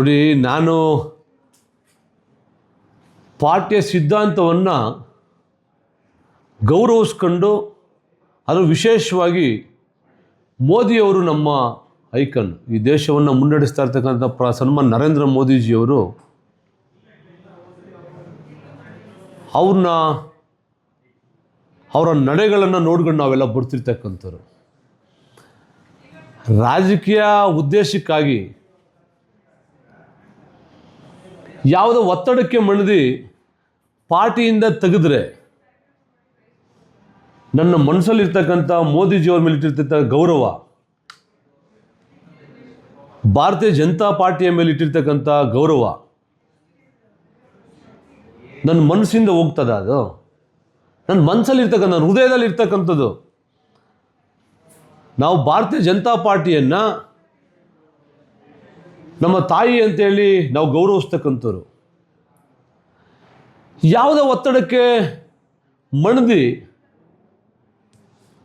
ನೋಡಿ, ನಾನು ಪಾರ್ಟಿಯ ಸಿದ್ಧಾಂತವನ್ನು ಗೌರವಿಸ್ಕೊಂಡು, ಅದು ವಿಶೇಷವಾಗಿ ಮೋದಿಯವರು ನಮ್ಮ ಐಕನ್, ಈ ದೇಶವನ್ನು ಮುನ್ನಡೆಸ್ತಾ ಇರ್ತಕ್ಕಂಥ ಸನ್ಮಾನ್ ನರೇಂದ್ರ ಮೋದಿಜಿಯವರು ಅವರ ನಡೆಗಳನ್ನು ನೋಡ್ಕೊಂಡು ನಾವೆಲ್ಲ ಬರ್ತಿರ್ತಕ್ಕಂಥವ್ರು. ರಾಜಕೀಯ ಉದ್ದೇಶಕ್ಕಾಗಿ ಯಾವುದೋ ಒತ್ತಡಕ್ಕೆ ಮಣಿದು ಪಾರ್ಟಿಯಿಂದ ತೆಗೆದ್ರೆ ನನ್ನ ಮನಸ್ಸಲ್ಲಿರ್ತಕ್ಕಂಥ ಮೋದಿಜಿಯವ್ರ ಮೇಲೆ ಇಟ್ಟಿರ್ತಕ್ಕಂಥ ಗೌರವ, ಭಾರತೀಯ ಜನತಾ ಪಾರ್ಟಿಯ ಮೇಲೆ ಇಟ್ಟಿರ್ತಕ್ಕಂಥ ಗೌರವ ನನ್ನ ಮನಸ್ಸಿಂದ ಹೋಗ್ತದ. ಅದು ನನ್ನ ಮನಸ್ಸಲ್ಲಿರ್ತಕ್ಕಂಥ, ನನ್ನ ಹೃದಯದಲ್ಲಿ ಇರ್ತಕ್ಕಂಥದ್ದು. ನಾವು ಭಾರತೀಯ ಜನತಾ ಪಾರ್ಟಿಯನ್ನು ನಮ್ಮ ತಾಯಿ ಅಂತೇಳಿ ನಾವು ಗೌರವಿಸ್ತಕ್ಕಂಥವ್ರು. ಯಾವುದೇ ಒತ್ತಡಕ್ಕೆ ಮಣಿದು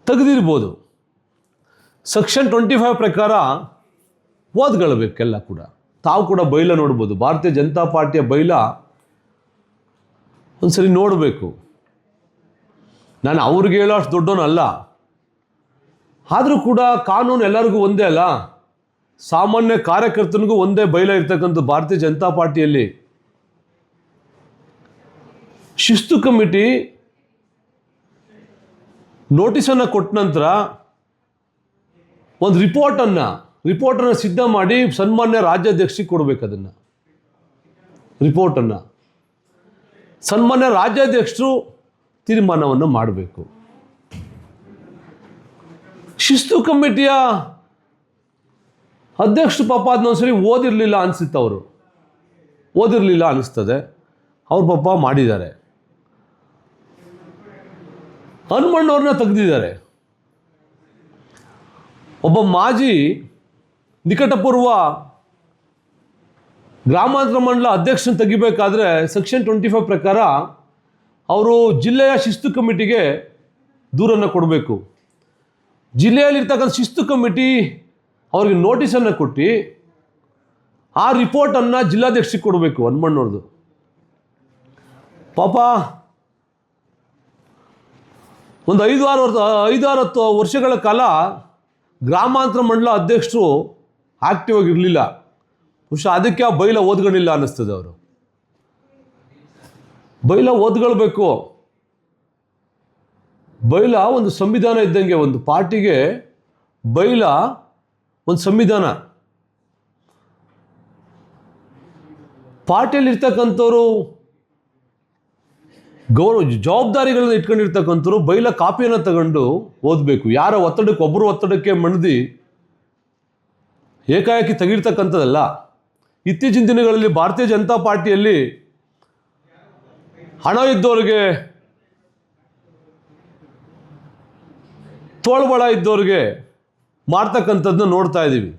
ತೆಗೆದಿರ್ಬೋದು. ಸೆಕ್ಷನ್ 25 ಪ್ರಕಾರ ಓದ್ಕೊಳ್ಬೇಕೆಲ್ಲ ಕೂಡ. ತಾವು ಕೂಡ ಬೈಲ ನೋಡ್ಬೋದು, ಭಾರತೀಯ ಜನತಾ ಪಾರ್ಟಿಯ ಬೈಲ ಒಂದ್ಸರಿ ನೋಡಬೇಕು. ನಾನು ಅವ್ರಿಗೆ ಹೇಳೋ ಅಷ್ಟು ದೊಡ್ಡವನಲ್ಲ, ಆದರೂ ಕೂಡ ಕಾನೂನು ಎಲ್ಲರಿಗೂ ಒಂದೇ ಅಲ್ಲ. ಸಾಮಾನ್ಯ ಕಾರ್ಯಕರ್ತನಿಗೂ ಒಂದೇ ಬೈಲ ಇರ್ತಕ್ಕಂಥ ಭಾರತೀಯ ಜನತಾ ಪಾರ್ಟಿಯಲ್ಲಿ. ಶಿಸ್ತು ಕಮಿಟಿ ನೋಟಿಸನ್ನು ಕೊಟ್ಟ ನಂತರ ಒಂದು ರಿಪೋರ್ಟನ್ನು ಸಿದ್ಧ ಮಾಡಿ ಸನ್ಮಾನ್ಯ ರಾಜ್ಯಾಧ್ಯಕ್ಷರಿಗೆ ಕೊಡಬೇಕು. ಅದನ್ನು ರಿಪೋರ್ಟನ್ನು ಸನ್ಮಾನ್ಯ ರಾಜ್ಯಾಧ್ಯಕ್ಷರು ತೀರ್ಮಾನವನ್ನು ಮಾಡಬೇಕು. ಶಿಸ್ತು ಕಮಿಟಿಯ ಅಧ್ಯಕ್ಷರು ಪಾಪ ಅದನ್ನೊಂದ್ಸರಿ ಓದಿರಲಿಲ್ಲ ಅನಿಸುತ್ತೆ. ಅವರು ಓದಿರಲಿಲ್ಲ ಅನಿಸ್ತದೆ. ಅವ್ರ ಪಾಪ ಮಾಡಿದ್ದಾರೆ. ಹನುಮಣ್ಣವ್ರನ್ನ ತೆಗೆದಿದ್ದಾರೆ. ಒಬ್ಬ ಮಾಜಿ ನಿಕಟಪೂರ್ವ ಗ್ರಾಮಾಂತರ ಮಂಡಲ ಅಧ್ಯಕ್ಷನ ತೆಗಿಬೇಕಾದ್ರೆ ಸೆಕ್ಷನ್ 25 ಪ್ರಕಾರ ಅವರು ಜಿಲ್ಲೆಯ ಶಿಸ್ತು ಕಮಿಟಿಗೆ ದೂರನ್ನು ಕೊಡಬೇಕು. ಜಿಲ್ಲೆಯಲ್ಲಿರ್ತಕ್ಕಂಥ ಶಿಸ್ತು ಕಮಿಟಿ ಅವ್ರಿಗೆ ನೋಟಿಸನ್ನು ಕೊಟ್ಟು ಆ ರಿಪೋರ್ಟನ್ನು ಜಿಲ್ಲಾಧ್ಯಕ್ಷರಿಗೆ ಕೊಡಬೇಕು. ಹನುಮಣ್ಣವ್ರದ್ದು ಪಾಪ ಒಂದು 5-10 ವರ್ಷಗಳ ಕಾಲ ಗ್ರಾಮಾಂತರ ಮಂಡಲ ಅಧ್ಯಕ್ಷರು ಆಕ್ಟಿವ್ ಆಗಿರಲಿಲ್ಲ. ಬಹುಶಃ ಅದಕ್ಕೆ ಆ ಬೈಲ ಓದ್ಕೊಂಡಿಲ್ಲ ಅನ್ನಿಸ್ತದೆ. ಅವರು ಬೈಲ ಓದ್ಕೊಳ್ಬೇಕು. ಬೈಲ ಒಂದು ಸಂವಿಧಾನ ಇದ್ದಂಗೆ. ಒಂದು ಪಾರ್ಟಿಗೆ ಬೈಲ ಒಂದು ಸಂವಿಧಾನ. ಪಾರ್ಟಿಯಲ್ಲಿರ್ತಕ್ಕಂಥವ್ರು ಜವಾಬ್ದಾರಿಗಳನ್ನ ಇಟ್ಕೊಂಡಿರ್ತಕ್ಕಂಥವ್ರು ಬೈಲ ಕಾಪಿಯನ್ನು ತಗೊಂಡು ಓದಬೇಕು. ಯಾರ ಒತ್ತಡಕ್ಕೆ ಮಣಿದು ಏಕಾಏಕಿ ತೆಗಿರ್ತಕ್ಕಂಥದ್ದಲ್ಲ. ಇತ್ತೀಚಿನ ದಿನಗಳಲ್ಲಿ ಭಾರತೀಯ ಜನತಾ ಪಾರ್ಟಿಯಲ್ಲಿ ಹಣ ಇದ್ದವ್ರಿಗೆ, ತೋಳ್ಬಳ ಇದ್ದವ್ರಿಗೆ ಮಾಡ್ತಕ್ಕಂಥದ್ದನ್ನ ನೋಡ್ತಾ ಇದ್ದೀವಿ.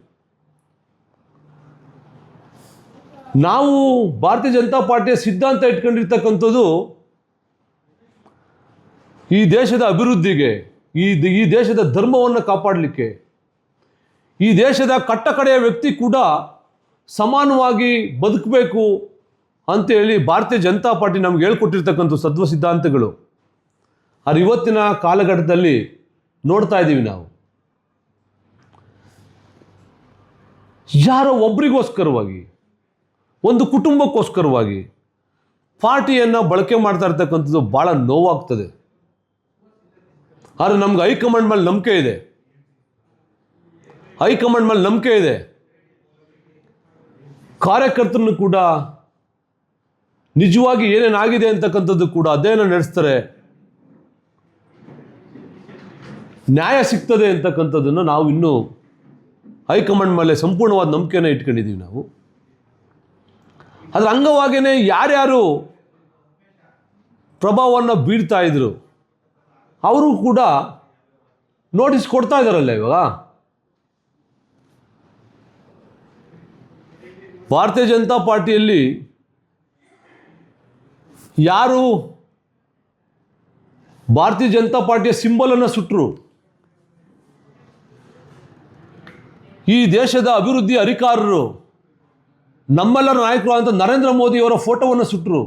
ನಾವು ಭಾರತೀಯ ಜನತಾ ಪಾರ್ಟಿಯ ಸಿದ್ಧಾಂತ ಇಟ್ಕೊಂಡಿರ್ತಕ್ಕಂಥದ್ದು ಈ ದೇಶದ ಅಭಿವೃದ್ಧಿಗೆ, ಈ ದೇಶದ ಧರ್ಮವನ್ನು ಕಾಪಾಡಲಿಕ್ಕೆ, ಈ ದೇಶದ ಕಟ್ಟಕಡೆಯ ವ್ಯಕ್ತಿ ಕೂಡ ಸಮಾನವಾಗಿ ಬದುಕಬೇಕು ಅಂತೇಳಿ ಭಾರತೀಯ ಜನತಾ ಪಾರ್ಟಿ ನಮ್ಗೆ ಹೇಳ್ಕೊಟ್ಟಿರ್ತಕ್ಕಂಥ ಸತ್ವ ಸಿದ್ಧಾಂತಗಳು. ಅದು ಇವತ್ತಿನ ಕಾಲಘಟ್ಟದಲ್ಲಿ ನೋಡ್ತಾ ಇದ್ದೀವಿ ನಾವು. ಯಾರೋ ಒಬ್ರಿಗೋಸ್ಕರವಾಗಿ, ಒಂದು ಕುಟುಂಬಕ್ಕೋಸ್ಕರವಾಗಿ ಪಾರ್ಟಿಯನ್ನು ಬಳಕೆ ಮಾಡ್ತಾ ಇರ್ತಕ್ಕಂಥದ್ದು ಭಾಳ ನೋವಾಗ್ತದೆ. ಆದರೆ ನಮ್ಗೆ ಹೈಕಮಾಂಡ್ ಮೇಲೆ ನಂಬಿಕೆ ಇದೆ. ಹೈಕಮಾಂಡ್ ಮೇಲೆ ನಂಬಿಕೆ ಇದೆ. ಕಾರ್ಯಕರ್ತರನ್ನು ಕೂಡ ನಿಜವಾಗಿ ಏನೇನಾಗಿದೆ ಅಂತಕ್ಕಂಥದ್ದು ಕೂಡ ಅಧ್ಯಯನ ನಡೆಸ್ತಾರೆ. ನ್ಯಾಯ ಸಿಗ್ತದೆ ಅಂತಕ್ಕಂಥದ್ದನ್ನು ನಾವು ಇನ್ನೂ ಹೈಕಮಾಂಡ್ ಮೇಲೆ ಸಂಪೂರ್ಣವಾದ ನಂಬಿಕೆನ ಇಟ್ಕೊಂಡಿದ್ದೀವಿ ನಾವು. ಅದರ ಅಂಗವಾಗಿಯೇ ಯಾರ್ಯಾರು ಪ್ರಭಾವವನ್ನು ಬೀರ್ತಾ ಇದ್ರು ಅವರು ಕೂಡ ನೋಟಿಸ್ ಕೊಡ್ತಾ ಇದ್ದಾರಲ್ಲ ಇವಾಗ. ಭಾರತೀಯ ಜನತಾ ಪಾರ್ಟಿಯಲ್ಲಿ ಯಾರು ಭಾರತೀಯ ಜನತಾ ಪಾರ್ಟಿಯ ಸಿಂಬಲನ್ನು ಸುಟ್ಟರು, ಈ ದೇಶದ ಅಭಿವೃದ್ಧಿ ಅಧಿಕಾರರು ನಮ್ಮೆಲ್ಲರ ನಾಯಕರು ಅಂತ ನರೇಂದ್ರ ಮೋದಿಯವರ ಫೋಟೋವನ್ನು ಸುಟ್ಟರು.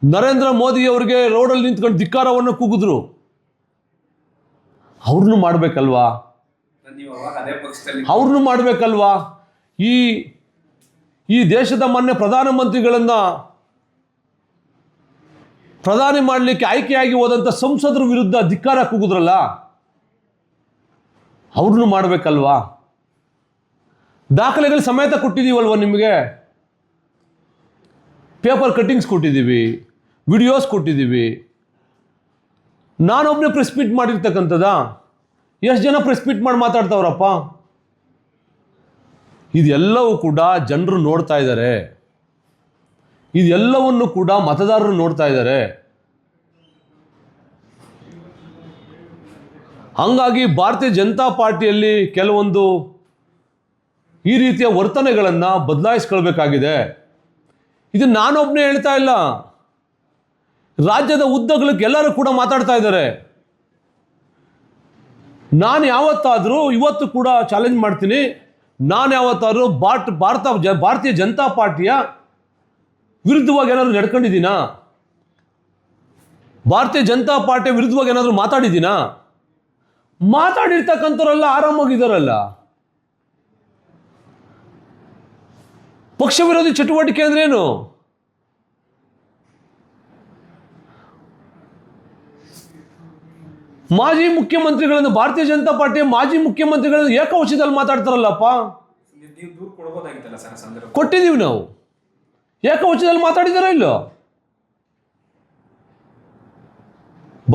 ನರೇಂದ್ರ ಮೋದಿಯವರಿಗೆ ರೋಡಲ್ಲಿ ನಿಂತ್ಕೊಂಡು ಧಿಕ್ಕಾರವನ್ನು ಕೂಗಿದ್ರು. ಅವ್ರನ್ನೂ ಮಾಡಬೇಕಲ್ವಾ? ಅವ್ರನ್ನೂ ಮಾಡಬೇಕಲ್ವಾ? ಈ ದೇಶದ ಮಾನ್ಯ ಪ್ರಧಾನಮಂತ್ರಿಗಳನ್ನು ಪ್ರಧಾನಿ ಮಾಡಲಿಕ್ಕೆ ಆಯ್ಕೆಯಾಗಿ ಹೋದಂಥ ಸಂಸದರ ವಿರುದ್ಧ ಧಿಕ್ಕಾರ ಕೂಗಿದ್ರಲ್ಲ, ಅವ್ರನ್ನೂ ಮಾಡಬೇಕಲ್ವಾ? ದಾಖಲೆಗಳು ಸಮೇತ ಕೊಟ್ಟಿದ್ದೀವಲ್ವ ನಿಮಗೆ. ಪೇಪರ್ ಕಟ್ಟಿಂಗ್ಸ್ ಕೊಟ್ಟಿದ್ದೀವಿ, ವಿಡಿಯೋಸ್ ಕೊಟ್ಟಿದ್ದೀವಿ. ನಾನೊಬ್ಬನೇ ಪ್ರೆಸ್ ಮೀಟ್ ಮಾಡಿರ್ತಕ್ಕಂಥದ್ದ? ಎಷ್ಟು ಜನ ಪ್ರೆಸ್ ಮೀಟ್ ಮಾಡಿ ಮಾತಾಡ್ತಾವ್ರಪ್ಪ? ಇದೆಲ್ಲವೂ ಕೂಡ ಜನರು ನೋಡ್ತಾ ಇದ್ದಾರೆ. ಇದೆಲ್ಲವನ್ನು ಕೂಡ ಮತದಾರರು ನೋಡ್ತಾ ಇದ್ದಾರೆ. ಹಂಗಾಗಿ ಭಾರತೀಯ ಜನತಾ ಪಾರ್ಟಿಯಲ್ಲಿ ಕೆಲವೊಂದು ಈ ರೀತಿಯ ವರ್ತನೆಗಳನ್ನು ಬದಲಾಯಿಸ್ಕೊಳ್ಬೇಕಾಗಿದೆ. ಇದು ನಾನೊಬ್ಬನೇ ಹೇಳ್ತಾ ಇಲ್ಲ, ರಾಜ್ಯದ ಉದ್ದಗಲಕ್ಕೆ ಎಲ್ಲರೂ ಕೂಡ ಮಾತಾಡ್ತಾ ಇದ್ದಾರೆ. ನಾನು ಯಾವತ್ತಾದರೂ ಇವತ್ತು ಕೂಡ ಚಾಲೆಂಜ್ ಮಾಡ್ತೀನಿ, ನಾನು ಯಾವತ್ತಾದರೂ ಭಾರತೀಯ ಜನತಾ ಪಾರ್ಟಿಯ ವಿರುದ್ಧವಾಗಿ ಏನಾದರೂ ನಡ್ಕೊಂಡಿದ್ದೀನಾ? ಭಾರತೀಯ ಜನತಾ ಪಾರ್ಟಿಯ ವಿರುದ್ಧವಾಗಿ ಏನಾದರೂ ಮಾತಾಡಿದ್ದೀನಾ? ಮಾತಾಡಿರ್ತಕ್ಕಂಥವರೆಲ್ಲ ಆರಾಮಾಗಿದ್ದಾರಲ್ಲ. ಪಕ್ಷ ವಿರೋಧಿ ಚಟುವಟಿಕೆ ಅಂದ್ರೇನು? ಮಾಜಿ ಮುಖ್ಯಮಂತ್ರಿಗಳನ್ನು, ಭಾರತೀಯ ಜನತಾ ಪಾರ್ಟಿಯ ಮಾಜಿ ಮುಖ್ಯಮಂತ್ರಿಗಳನ್ನು ಏಕವಚನದಲ್ಲಿ ಮಾತಾಡ್ತಾರಲ್ಲಪ್ಪ. ಕೊಟ್ಟಿದ್ದೀವಿ ನಾವು. ಏಕವಚನದಲ್ಲಿ ಮಾತಾಡಿದಾರ ಇಲ್ಲೋ?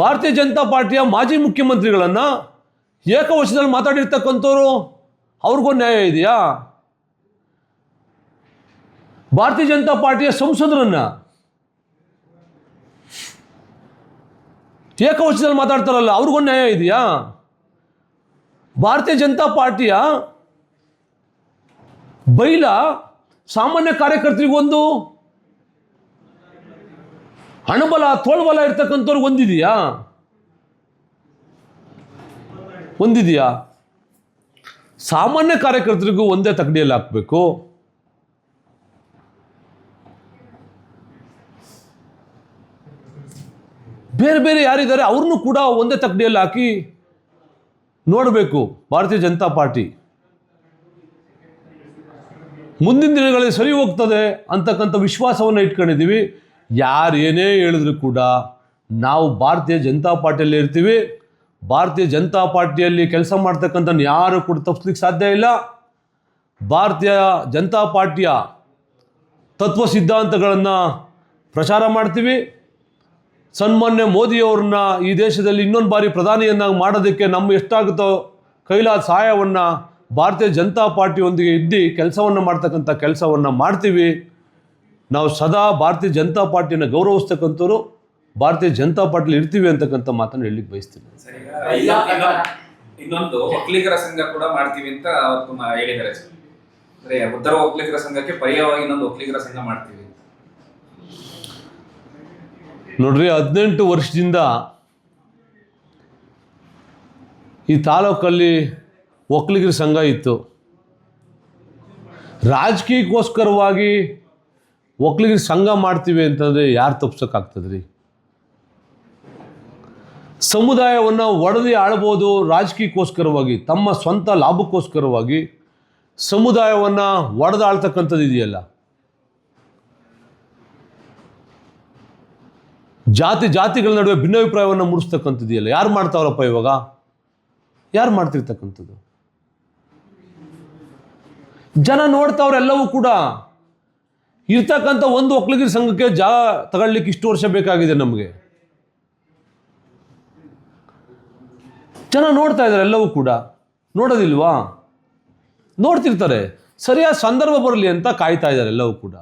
ಭಾರತೀಯ ಜನತಾ ಪಾರ್ಟಿಯ ಮಾಜಿ ಮುಖ್ಯಮಂತ್ರಿಗಳನ್ನ ಏಕವಚನದಲ್ಲಿ ಮಾತಾಡಿರ್ತಕ್ಕಂಥವ್ರು ಅವ್ರಿಗೊಂದು ನ್ಯಾಯ ಇದೆಯಾ? ಭಾರತೀಯ ಜನತಾ ಪಾರ್ಟಿಯ ಸಂಸದರನ್ನ ಏಕವಚನದಲ್ಲಿ ಮಾತಾಡ್ತಾರಲ್ಲ, ಅವ್ರಿಗೊಂದು ನ್ಯಾಯ ಇದೆಯಾ? ಭಾರತೀಯ ಜನತಾ ಪಾರ್ಟಿಯ ಬೈಲ ಸಾಮಾನ್ಯ ಕಾರ್ಯಕರ್ತರಿಗೊಂದು ಹಣಬಲ ತೋಳ್ಬಲ ಇರ್ತಕ್ಕಂಥವ್ರಿಗೆ ಒಂದಿದೆಯಾ? ಸಾಮಾನ್ಯ ಕಾರ್ಯಕರ್ತರಿಗೂ ಒಂದೇ ತಗಡಿಯಲ್ಲಿ ಹಾಕಬೇಕು. ಬೇರೆ ಬೇರೆ ಯಾರಿದ್ದಾರೆ ಅವ್ರನ್ನೂ ಕೂಡ ಒಂದೇ ತಗಡಿಯಲ್ಲಿ ಹಾಕಿ ನೋಡಬೇಕು ಭಾರತೀಯ ಜನತಾ ಪಾರ್ಟಿ. ಮುಂದಿನ ದಿನಗಳಲ್ಲಿ ಸರಿ ಹೋಗ್ತದೆ ಅಂತಕ್ಕಂಥ ವಿಶ್ವಾಸವನ್ನು ಇಟ್ಕೊಂಡಿದ್ದೀವಿ. ಯಾರು ಏನೇ ಹೇಳಿದ್ರು ಕೂಡ ನಾವು ಭಾರತೀಯ ಜನತಾ ಪಾರ್ಟಿಯಲ್ಲಿ ಇರ್ತೀವಿ. ಭಾರತೀಯ ಜನತಾ ಪಾರ್ಟಿಯಲ್ಲಿ ಕೆಲಸ ಮಾಡ್ತಕ್ಕಂಥ ಯಾರು ಕೂಡ ತಪ್ಪಿಸ್ಲಿಕ್ಕೆ ಸಾಧ್ಯ ಇಲ್ಲ. ಭಾರತೀಯ ಜನತಾ ಪಾರ್ಟಿಯ ತತ್ವ ಸಿದ್ಧಾಂತಗಳನ್ನು ಪ್ರಚಾರ ಮಾಡ್ತೀವಿ. ಸನ್ಮಾನ್ಯ ಮೋದಿಯವ್ರನ್ನ ಈ ದೇಶದಲ್ಲಿ ಇನ್ನೊಂದು ಬಾರಿ ಪ್ರಧಾನಿಯನ್ನಾಗಿ ಮಾಡೋದಕ್ಕೆ ನಮ್ಮ ಎಷ್ಟಾಗುತ್ತೋ ಕೈಲಾದ ಸಹಾಯವನ್ನು ಭಾರತೀಯ ಜನತಾ ಪಾರ್ಟಿಯೊಂದಿಗೆ ಇದ್ದು ಕೆಲಸವನ್ನು ಮಾಡ್ತಕ್ಕಂಥ ಕೆಲಸವನ್ನು ಮಾಡ್ತೀವಿ. ನಾವು ಸದಾ ಭಾರತೀಯ ಜನತಾ ಪಾರ್ಟಿಯನ್ನು ಗೌರವಿಸ್ತಕ್ಕಂಥವ್ರು, ಭಾರತೀಯ ಜನತಾ ಪಾರ್ಟಿಲಿ ಇರ್ತೀವಿ ಅಂತಕ್ಕಂಥ ಮಾತನ್ನು ಹೇಳಲಿಕ್ಕೆ ಬಯಸ್ತೀನಿ. ಇನ್ನೊಂದು ಒಕ್ಕಲಿಗರ ಸಂಘ ಕೂಡ ಮಾಡ್ತೀವಿ ಅಂತ ಅವತ್ತು ಹೇಳಿದ್ದಾರೆ. ಉತ್ತರ ಒಕ್ಕಲಿಗರ ಸಂಘಕ್ಕೆ ಪರ್ಯಾಯವಾಗಿ ಇನ್ನೊಂದು ಒಕ್ಕಲಿಗರ ಸಂಘ ಮಾಡ್ತೀವಿ. ನೋಡ್ರಿ, 18 ವರ್ಷದಿಂದ ಈ ತಾಲೂಕಲ್ಲಿ ಒಕ್ಕಲಿಗರ ಸಂಘ ಇತ್ತು. ರಾಜಕೀಯಕ್ಕೋಸ್ಕರವಾಗಿ ಒಕ್ಕಲಿಗರ ಸಂಘ ಮಾಡ್ತೀವಿ ಅಂತಂದರೆ ಯಾರು ತಪ್ಪಿಸೋಕ್ಕಾಗ್ತದ್ರಿ? ಸಮುದಾಯವನ್ನು ಒಡೆದು ಆಳ್ಬೋದು ರಾಜಕೀಯಕ್ಕೋಸ್ಕರವಾಗಿ, ತಮ್ಮ ಸ್ವಂತ ಲಾಭಕ್ಕೋಸ್ಕರವಾಗಿ ಸಮುದಾಯವನ್ನು ಒಡೆದಾಳ್ತಕ್ಕಂಥದ್ದು ಇದೆಯಲ್ಲ. ಜಾತಿಗಳ ನಡುವೆ ಭಿನ್ನಾಭಿಪ್ರಾಯವನ್ನು ಮೂಡಿಸ್ತಕ್ಕಂಥದ್ದಿದೆಯಲ್ಲ, ಯಾರು ಮಾಡ್ತಾವ್ರಪ್ಪ ಇವಾಗ? ಯಾರು ಮಾಡ್ತಿರ್ತಕ್ಕಂಥದ್ದು? ಜನ ನೋಡ್ತಾವ್ರೆಲ್ಲವೂ ಕೂಡ. ಇರ್ತಕ್ಕಂಥ ಒಂದು ಒಕ್ಕಲಿಗರ ಸಂಘಕ್ಕೆ ತಗೊಳ್ಳಿಕ್ಕೆ ಇಷ್ಟು ವರ್ಷ ಬೇಕಾಗಿದೆ ನಮಗೆ. ಜನ ನೋಡ್ತಾ ಇದ್ದಾರೆ, ಎಲ್ಲವೂ ಕೂಡ ನೋಡೋದಿಲ್ವಾ? ನೋಡ್ತಿರ್ತಾರೆ. ಸರಿಯಾದ ಸಂದರ್ಭ ಬರಲಿ ಅಂತ ಕಾಯ್ತಾ ಇದ್ದಾರೆ ಎಲ್ಲವೂ ಕೂಡ.